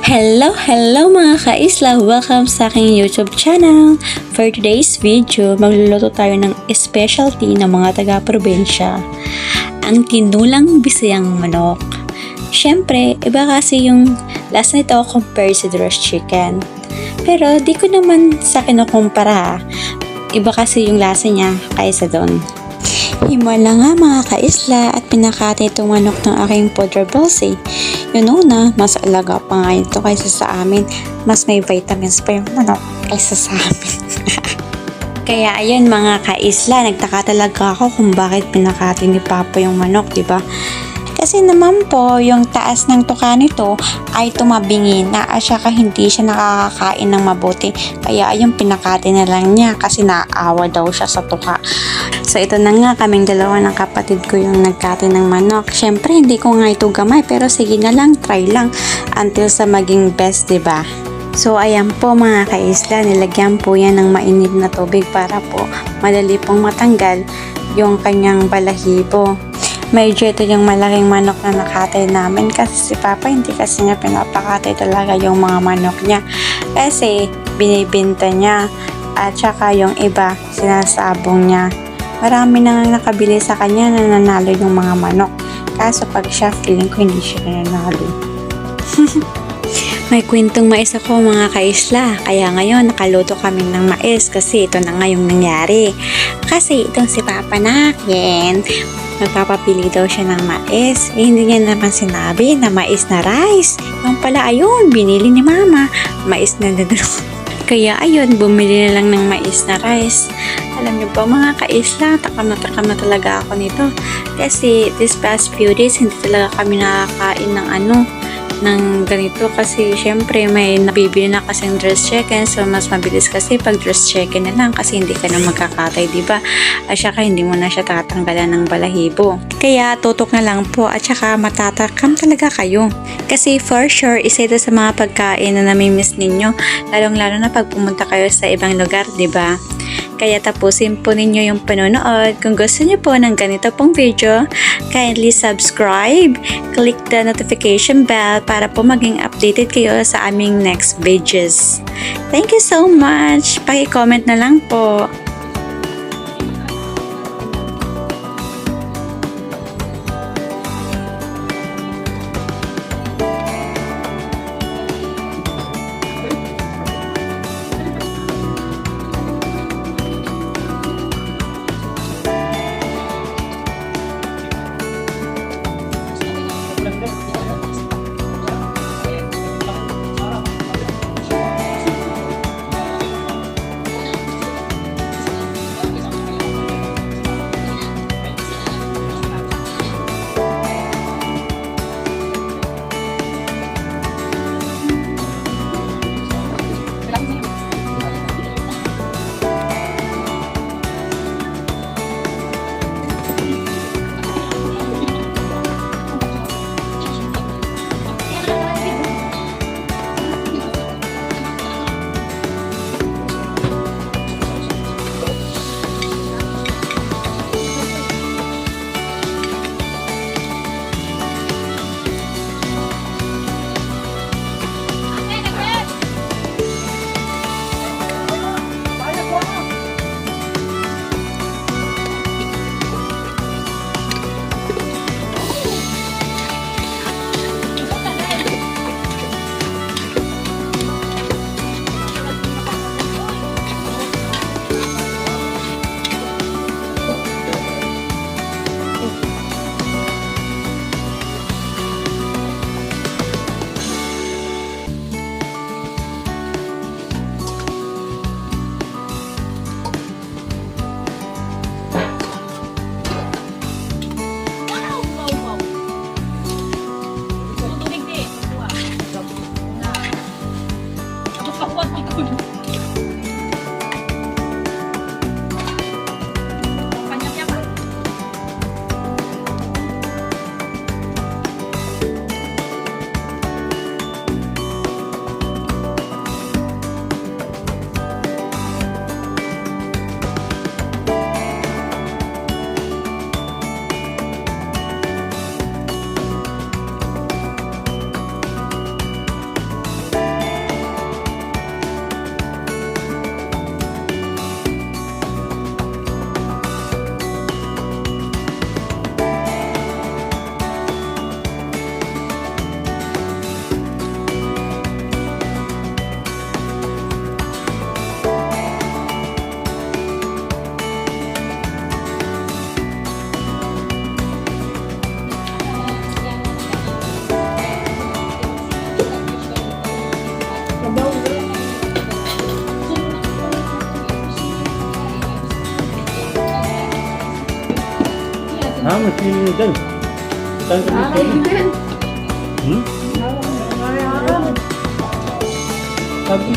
Hello mga kaisla! Welcome sa aking YouTube channel! For today's video, magluluto tayo ng specialty ng mga taga-probinsya. Ang tinulang bisayang manok. Siyempre, iba kasi yung lasa nito compared sa roast chicken. Pero di ko naman sa kinukumpara. Iba kasi yung lasa niya kaysa doon. Himala nga mga kaisla at pinakati itong manok ng aking podrebelse. Yun una, mas alaga pa nga ito kaysa sa amin. Mas may vitamins pa yung manok kaysa sa amin. Kaya ayun mga kaisla, nagtaka talaga ako kung bakit pinakati ni Papa yung manok, diba? Kasi naman po, yung taas ng tuka nito ay tumabingi na at saka hindi siya nakakakain ng mabuti. Kaya ayun, pinakati na lang niya kasi naawa daw siya sa tuka. So ito na nga, kaming dalawa ng kapatid ko yung nagkati ng manok. Syempre hindi ko nga ito gamay pero sige na lang, try lang until sa maging best, diba? So ayan po mga kaisla, nilagyan po yan ng mainit na tubig para po madali pong matanggal yung kanyang balahibo. Medyo ito yung malaking manok na nakatay namin kasi si Papa hindi kasi niya pinapakatay talaga yung mga manok niya kasi binibinta niya at saka yung iba sinasabong niya. Marami na nakabili sa kanya na nanalo yung mga manok kaso pag siya feeling ko hindi siya nanalo. May kwentong mais ako mga kaisla, kaya ngayon nakaluto kami ng mais kasi ito na nga yung nangyari. Kasi itong si Papa natin, magpapapili daw siya ng mais. Hindi niya naman sinabi na mais na rice. Yung pala ayun, binili ni Mama, mais na dadalo. Kaya ayun, bumili na lang ng mais na rice. Alam niyo ba mga kaisla, takam na talaga ako nito. Kasi this past few days, hindi talaga kami nakakain ng ganito kasi syempre may nabibili na kasing dressed chicken, so mas mabilis kasi pag dressed chicken na lang kasi hindi ka na magkakatay, diba? At saka hindi mo na siya tatanggalan ng balahibo. Kaya tutok na lang po at saka matatakam talaga kayo. Kasi for sure, isa ito sa mga pagkain na namimiss ninyo, lalong-lalo na pag pumunta kayo sa ibang lugar, diba? Kaya tapusin po ninyo yung panonood. Kung gusto niyo po ng ganito pong video, kindly subscribe, click the notification bell para po maging updated kayo sa aming next videos. Thank you so much! Paki-comment na lang po. Masino nyo dyan. Saan ka masino? Hmm? Sabi,